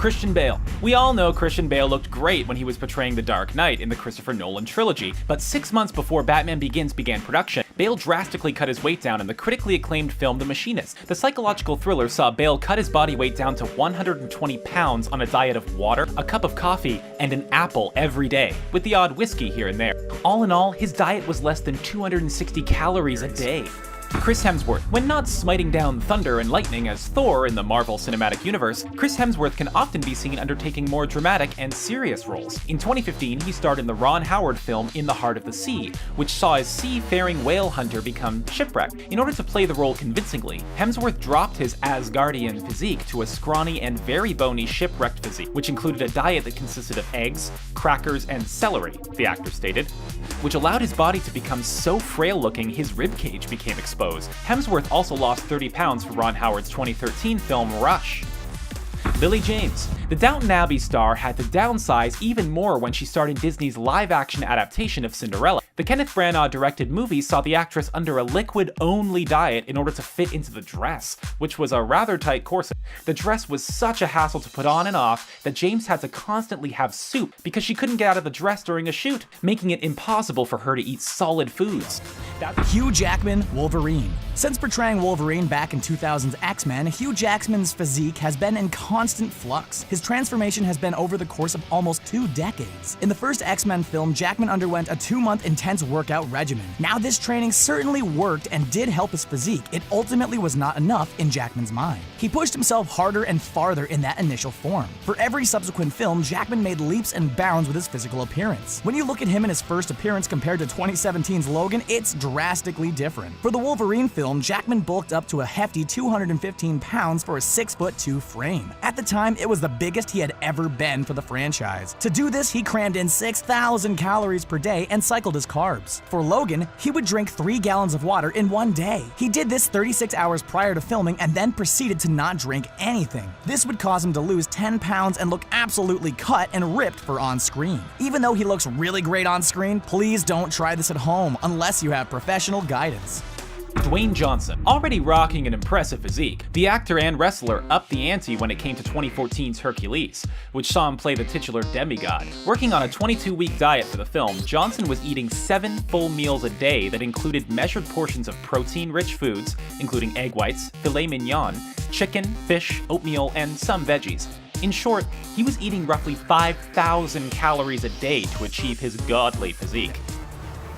Christian Bale. We all know Christian Bale looked great when he was portraying the Dark Knight in the Christopher Nolan trilogy, but 6 months before Batman Begins began production, Bale drastically cut his weight down in the critically acclaimed film The Machinist. The psychological thriller saw Bale cut his body weight down to 120 pounds on a diet of water, a cup of coffee, and an apple every day, with the odd whiskey here and there. All in all, his diet was less than 260 calories a day. Chris Hemsworth. When not smiting down thunder and lightning as Thor in the Marvel Cinematic Universe, Chris Hemsworth can often be seen undertaking more dramatic and serious roles. In 2015, he starred in the Ron Howard film In the Heart of the Sea, which saw a seafaring whale hunter become shipwrecked. In order to play the role convincingly, Hemsworth dropped his Asgardian physique to a scrawny and very bony shipwrecked physique, which included a diet that consisted of eggs, crackers, and celery, the actor stated, which allowed his body to become so frail-looking his ribcage became exposed. Hemsworth also lost 30 pounds for Ron Howard's 2013 film Rush. Lily James. The Downton Abbey star had to downsize even more when she starred in Disney's live-action adaptation of Cinderella. The Kenneth Branagh-directed movie saw the actress under a liquid-only diet in order to fit into the dress, which was a rather tight corset. The dress was such a hassle to put on and off that James had to constantly have soup because she couldn't get out of the dress during a shoot, making it impossible for her to eat solid foods. Hugh Jackman, Wolverine. Since portraying Wolverine back in 2000's X-Men, Hugh Jackman's physique has been in constant flux. His transformation has been over the course of almost 2 decades. In the first X-Men film, Jackman underwent a 2-month intense workout regimen. Now this training certainly worked and did help his physique, it ultimately was not enough in Jackman's mind. He pushed himself harder and farther in that initial form. For every subsequent film, Jackman made leaps and bounds with his physical appearance. When you look at him in his first appearance compared to 2017's Logan, it's drastically different. For the Wolverine film, Jackman bulked up to a hefty 215 pounds for a 6'2" frame. At the time, it was the biggest he had ever been for the franchise. To do this, he crammed in 6,000 calories per day and cycled his carbs. For Logan, he would drink 3 gallons of water in 1 day. He did this 36 hours prior to filming and then proceeded to not drink anything. This would cause him to lose 10 pounds and look absolutely cut and ripped for on-screen. Even though he looks really great on screen, please don't try this at home unless you have professional guidance. Dwayne Johnson. Already rocking an impressive physique, the actor and wrestler upped the ante when it came to 2014's Hercules, which saw him play the titular demigod. Working on a 22-week diet for the film, Johnson was eating 7 full meals a day that included measured portions of protein-rich foods, including egg whites, filet mignon, chicken, fish, oatmeal, and some veggies. In short, he was eating roughly 5,000 calories a day to achieve his godly physique.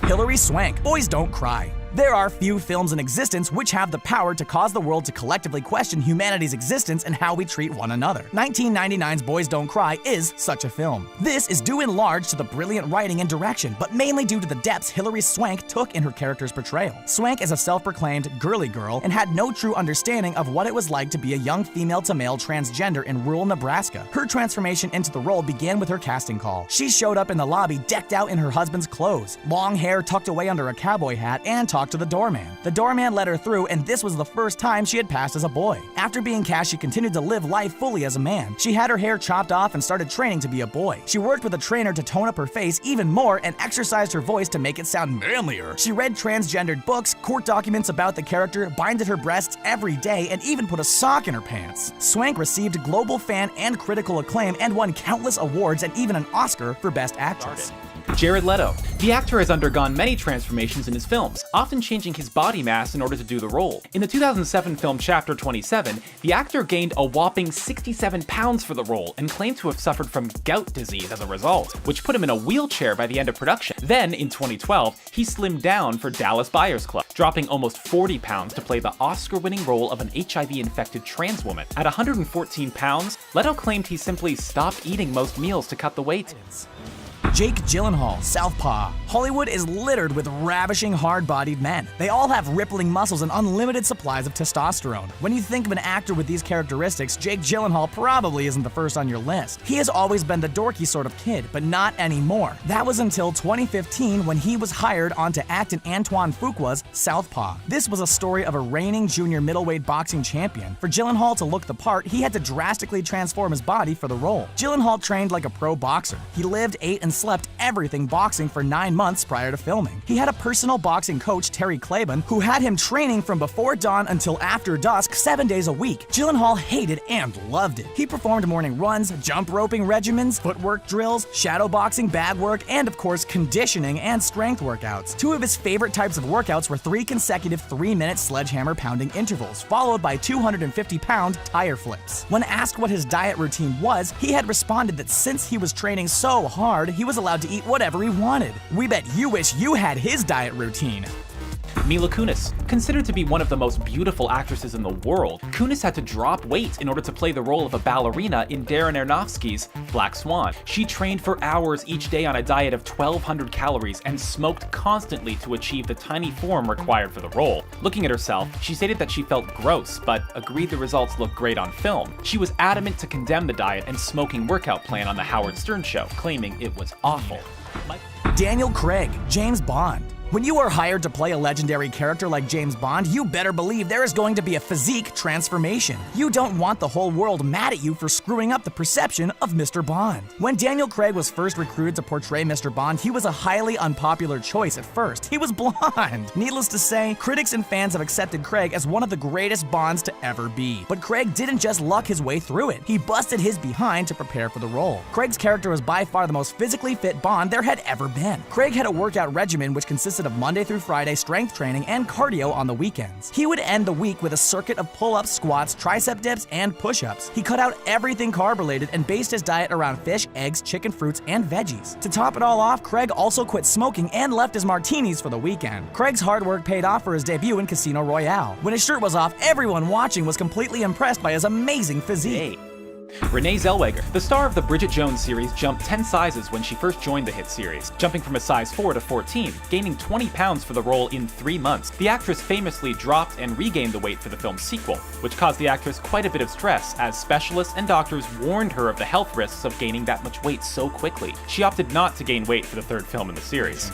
Hilary Swank. Boys don't cry. There are few films in existence which have the power to cause the world to collectively question humanity's existence and how we treat one another. 1999's Boys Don't Cry is such a film. This is due in large to the brilliant writing and direction, but mainly due to the depths Hilary Swank took in her character's portrayal. Swank is a self-proclaimed girly girl and had no true understanding of what it was like to be a young female-to-male transgender in rural Nebraska. Her transformation into the role began with her casting call. She showed up in the lobby decked out in her husband's clothes, long hair tucked away under a cowboy hat, and talked to the doorman. The doorman let her through, and this was the first time she had passed as a boy. After being cast, she continued to live life fully as a man. She had her hair chopped off and started training to be a boy. She worked with a trainer to tone up her face even more and exercised her voice to make it sound manlier. She read transgendered books, court documents about the character, binded her breasts every day, and even put a sock in her pants. Swank received global fan and critical acclaim and won countless awards and even an Oscar for Best Actress. Jared Leto. The actor has undergone many transformations in his films, often changing his body mass in order to do the role. In the 2007 film Chapter 27, the actor gained a whopping 67 pounds for the role and claimed to have suffered from gout disease as a result, which put him in a wheelchair by the end of production. Then, in 2012, he slimmed down for Dallas Buyers Club, dropping almost 40 pounds to play the Oscar-winning role of an HIV-infected trans woman. At 114 pounds, Leto claimed he simply stopped eating most meals to cut the weight. Jake Gyllenhaal, Southpaw. Hollywood is littered with ravishing, hard-bodied men. They all have rippling muscles and unlimited supplies of testosterone. When you think of an actor with these characteristics, Jake Gyllenhaal probably isn't the first on your list. He has always been the dorky sort of kid, but not anymore. That was until 2015 when he was hired on to act in Antoine Fuqua's Southpaw. This was a story of a reigning junior middleweight boxing champion. For Gyllenhaal to look the part, he had to drastically transform his body for the role. Gyllenhaal trained like a pro boxer. He lived, ate, and slept everything boxing for 9 months prior to filming. He had a personal boxing coach, Terry Claiborne, who had him training from before dawn until after dusk 7 days a week. Gyllenhaal hated and loved it. He performed morning runs, jump roping regimens, footwork drills, shadow boxing, bag work, and of course conditioning and strength workouts. Two of his favorite types of workouts were 3 consecutive 3-minute sledgehammer pounding intervals, followed by 250-pound tire flips. When asked what his diet routine was, he had responded that since he was training so hard, he was allowed to eat whatever he wanted. We bet you wish you had his diet routine. Mila Kunis. Considered to be one of the most beautiful actresses in the world, Kunis had to drop weight in order to play the role of a ballerina in Darren Aronofsky's Black Swan. She trained for hours each day on a diet of 1,200 calories and smoked constantly to achieve the tiny form required for the role. Looking at herself, she stated that she felt gross, but agreed the results looked great on film. She was adamant to condemn the diet and smoking workout plan on the Howard Stern show, claiming it was awful. Daniel Craig, James Bond. When you are hired to play a legendary character like James Bond, you better believe there is going to be a physique transformation. You don't want the whole world mad at you for screwing up the perception of Mr. Bond. When Daniel Craig was first recruited to portray Mr. Bond, he was a highly unpopular choice at first. He was blonde. Needless to say, critics and fans have accepted Craig as one of the greatest Bonds to ever be. But Craig didn't just luck his way through it. He busted his behind to prepare for the role. Craig's character was by far the most physically fit Bond there had ever been. Craig had a workout regimen which consisted of Monday through Friday strength training and cardio on the weekends. He would end the week with a circuit of pull-ups, squats, tricep dips, and push-ups. He cut out everything carb-related and based his diet around fish, eggs, chicken, fruits, and veggies. To top it all off, Craig also quit smoking and left his martinis for the weekend. Craig's hard work paid off for his debut in Casino Royale. When his shirt was off, everyone watching was completely impressed by his amazing physique. Renee Zellweger. The star of the Bridget Jones series jumped 10 sizes when she first joined the hit series, jumping from a size 4 to 14, gaining 20 pounds for the role in 3 months. The actress famously dropped and regained the weight for the film's sequel, which caused the actress quite a bit of stress, as specialists and doctors warned her of the health risks of gaining that much weight so quickly. She opted not to gain weight for the 3rd film in the series.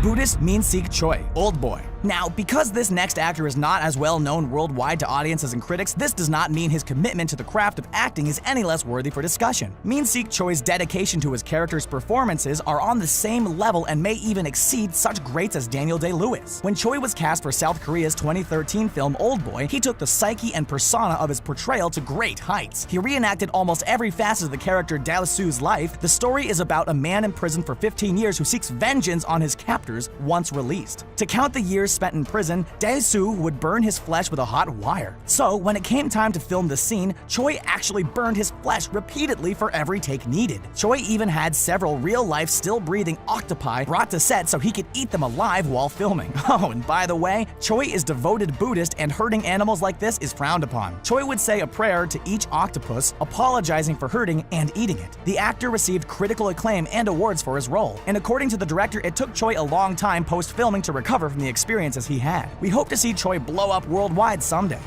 Buddhist Min-Sik Choi, Old Boy. Now, because this next actor is not as well known worldwide to audiences and critics, this does not mean his commitment to the craft of acting is any less worthy for discussion. Min-Sik Choi's dedication to his character's performances are on the same level and may even exceed such greats as Daniel Day-Lewis. When Choi was cast for South Korea's 2013 film Old Boy, he took the psyche and persona of his portrayal to great heights. He reenacted almost every facet of the character Dae-Soo's life. The story is about a man in prison for 15 years who seeks vengeance on his captors once released. To count the years spent in prison, Dae-Soo would burn his flesh with a hot wire. So, when it came time to film the scene, Choi actually burned his flesh repeatedly for every take needed. Choi even had several real-life, still-breathing octopi brought to set so he could eat them alive while filming. Oh, and by the way, Choi is devoted Buddhist and hurting animals like this is frowned upon. Choi would say a prayer to each octopus, apologizing for hurting and eating it. The actor received critical acclaim and awards for his role, and according to the director, it took Choi a long time post-filming to recover from the experiences he had. We hope to see Choi blow up worldwide someday.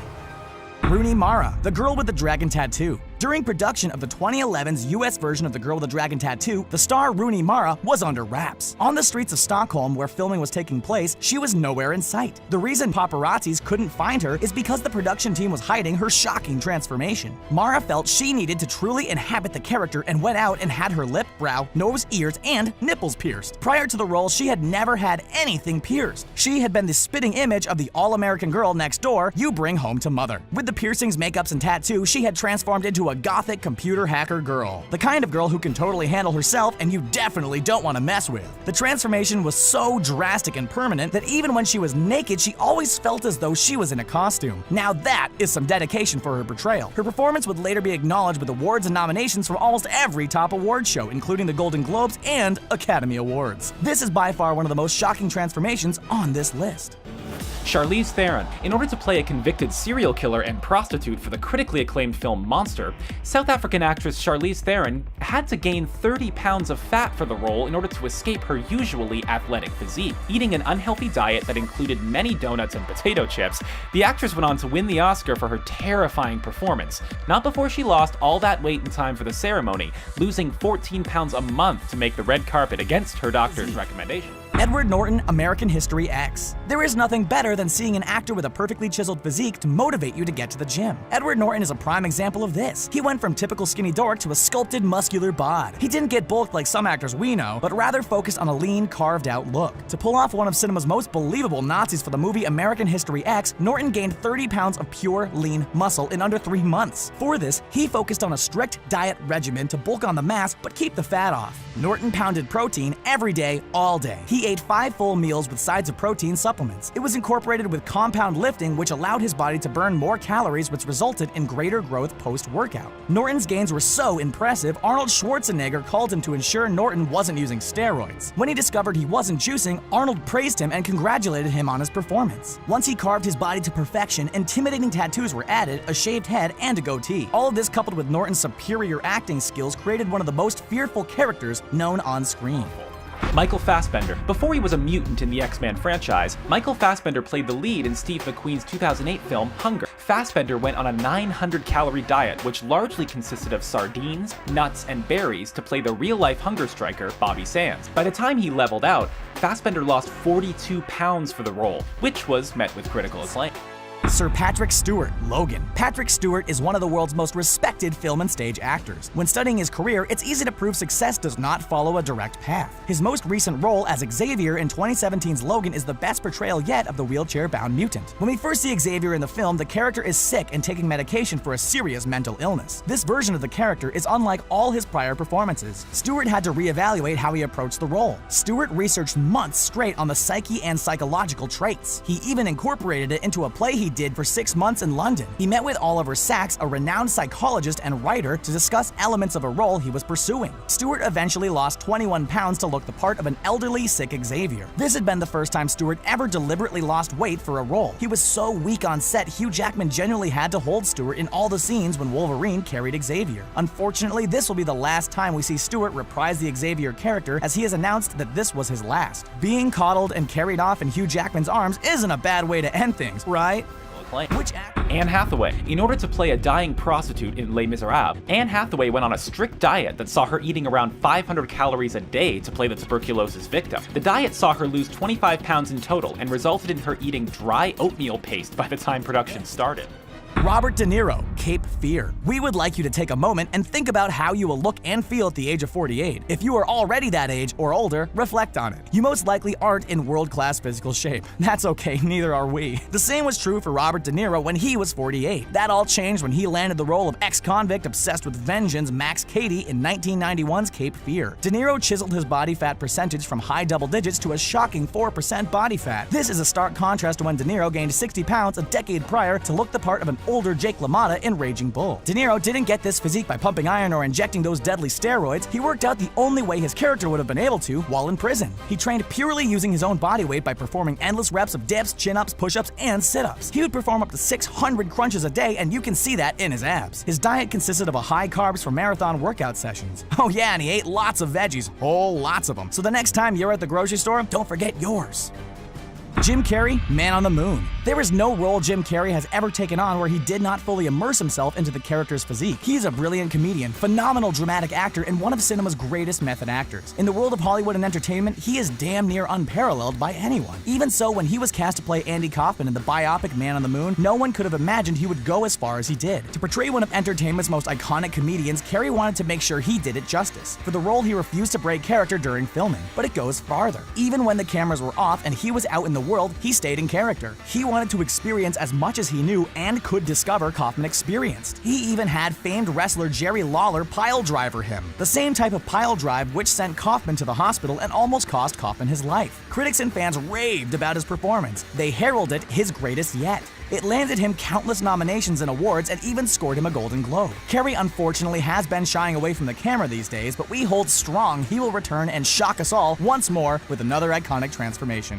Rooney Mara, the girl with the dragon tattoo. During production of the 2011's US version of The Girl with the Dragon Tattoo, the star Rooney Mara was under wraps. On the streets of Stockholm, where filming was taking place, she was nowhere in sight. The reason paparazzis couldn't find her is because the production team was hiding her shocking transformation. Mara felt she needed to truly inhabit the character and went out and had her lip, brow, nose, ears, and nipples pierced. Prior to the role, she had never had anything pierced. She had been the spitting image of the all-American girl next door you bring home to mother. With the piercings, makeups, and tattoo, she had transformed into a gothic computer hacker girl. The kind of girl who can totally handle herself and you definitely don't want to mess with. The transformation was so drastic and permanent that even when she was naked, she always felt as though she was in a costume. Now that is some dedication for her portrayal. Her performance would later be acknowledged with awards and nominations from almost every top award show, including the Golden Globes and Academy Awards. This is by far one of the most shocking transformations on this list. Charlize Theron. In order to play a convicted serial killer and prostitute for the critically acclaimed film Monster, South African actress Charlize Theron had to gain 30 pounds of fat for the role in order to escape her usually athletic physique. Eating an unhealthy diet that included many donuts and potato chips, the actress went on to win the Oscar for her terrifying performance, not before she lost all that weight in time for the ceremony, losing 14 pounds a month to make the red carpet against her doctor's recommendation. Edward Norton, American History X. There is nothing better than seeing an actor with a perfectly chiseled physique to motivate you to get to the gym. Edward Norton is a prime example of this. He went from typical skinny dork to a sculpted, muscular bod. He didn't get bulked like some actors we know, but rather focused on a lean, carved-out look. To pull off one of cinema's most believable Nazis for the movie American History X, Norton gained 30 pounds of pure, lean muscle in under 3 months. For this, he focused on a strict diet regimen to bulk on the mass but keep the fat off. Norton pounded protein every day, all day. He ate 5 full meals with sides of protein supplements. It was incorporated with compound lifting, which allowed his body to burn more calories, which resulted in greater growth post-workout. Norton's gains were so impressive, Arnold Schwarzenegger called him to ensure Norton wasn't using steroids. When he discovered he wasn't juicing, Arnold praised him and congratulated him on his performance. Once he carved his body to perfection, intimidating tattoos were added, a shaved head, and a goatee. All of this coupled with Norton's superior acting skills created one of the most fearful characters known on screen. Michael Fassbender. Before he was a mutant in the X-Men franchise, Michael Fassbender played the lead in Steve McQueen's 2008 film Hunger. Fassbender went on a 900-calorie diet, which largely consisted of sardines, nuts, and berries to play the real-life hunger striker, Bobby Sands. By the time he leveled out, Fassbender lost 42 pounds for the role, which was met with critical acclaim. Sir Patrick Stewart, Logan. Patrick Stewart is one of the world's most respected film and stage actors. When studying his career, it's easy to prove success does not follow a direct path. His most recent role as Xavier in 2017's Logan is the best portrayal yet of the wheelchair-bound mutant. When we first see Xavier in the film, the character is sick and taking medication for a serious mental illness. This version of the character is unlike all his prior performances. Stewart had to reevaluate how he approached the role. Stewart researched months straight on the psyche and psychological traits. He even incorporated it into a play he did for 6 months in London. He met with Oliver Sacks, a renowned psychologist and writer, to discuss elements of a role he was pursuing. Stewart eventually lost 21 pounds to look the part of an elderly, sick Xavier. This had been the first time Stewart ever deliberately lost weight for a role. He was so weak on set, Hugh Jackman genuinely had to hold Stewart in all the scenes when Wolverine carried Xavier. Unfortunately, this will be the last time we see Stewart reprise the Xavier character, as he has announced that this was his last. Being coddled and carried off in Hugh Jackman's arms isn't a bad way to end things, right? Which Anne Hathaway. In order to play a dying prostitute in Les Miserables, Anne Hathaway went on a strict diet that saw her eating around 500 calories a day to play the tuberculosis victim. The diet saw her lose 25 pounds in total and resulted in her eating dry oatmeal paste by the time production started. Robert De Niro, Cape Fear. We would like you to take a moment and think about how you will look and feel at the age of 48. If you are already that age or older, reflect on it. You most likely aren't in world-class physical shape. That's okay, neither are we. The same was true for Robert De Niro when he was 48. That all changed when he landed the role of ex-convict obsessed with vengeance Max Cady in 1991's Cape Fear. De Niro chiseled his body fat percentage from high double digits to a shocking 4% body fat. This is a stark contrast to when De Niro gained 60 pounds a decade prior to look the part of an older Jake LaMotta in Raging Bull. De Niro didn't get this physique by pumping iron or injecting those deadly steroids. He worked out the only way his character would have been able to while in prison. He trained purely using his own body weight by performing endless reps of dips, chin-ups, push-ups, and sit-ups. He would perform up to 600 crunches a day, and you can see that in his abs. His diet consisted of a high carbs for marathon workout sessions. Oh yeah, and he ate lots of veggies, whole lots of them. So the next time you're at the grocery store, don't forget yours. Jim Carrey, Man on the Moon. There is no role Jim Carrey has ever taken on where he did not fully immerse himself into the character's physique. He's a brilliant comedian, phenomenal dramatic actor, and one of cinema's greatest method actors. In the world of Hollywood and entertainment, he is damn near unparalleled by anyone. Even so, when he was cast to play Andy Kaufman in the biopic Man on the Moon, no one could have imagined he would go as far as he did. To portray one of entertainment's most iconic comedians, Carrey wanted to make sure he did it justice. For the role, he refused to break character during filming, but it goes farther. Even when the cameras were off and he was out in the world, he stayed in character. He wanted to experience as much as he knew and could discover Kaufman experienced. He even had famed wrestler Jerry Lawler pile driver him. The same type of pile drive which sent Kaufman to the hospital and almost cost Kaufman his life. Critics and fans raved about his performance. They heralded his greatest yet. It landed him countless nominations and awards and even scored him a Golden Globe. Carrey unfortunately has been shying away from the camera these days, but we hold strong he will return and shock us all once more with another iconic transformation.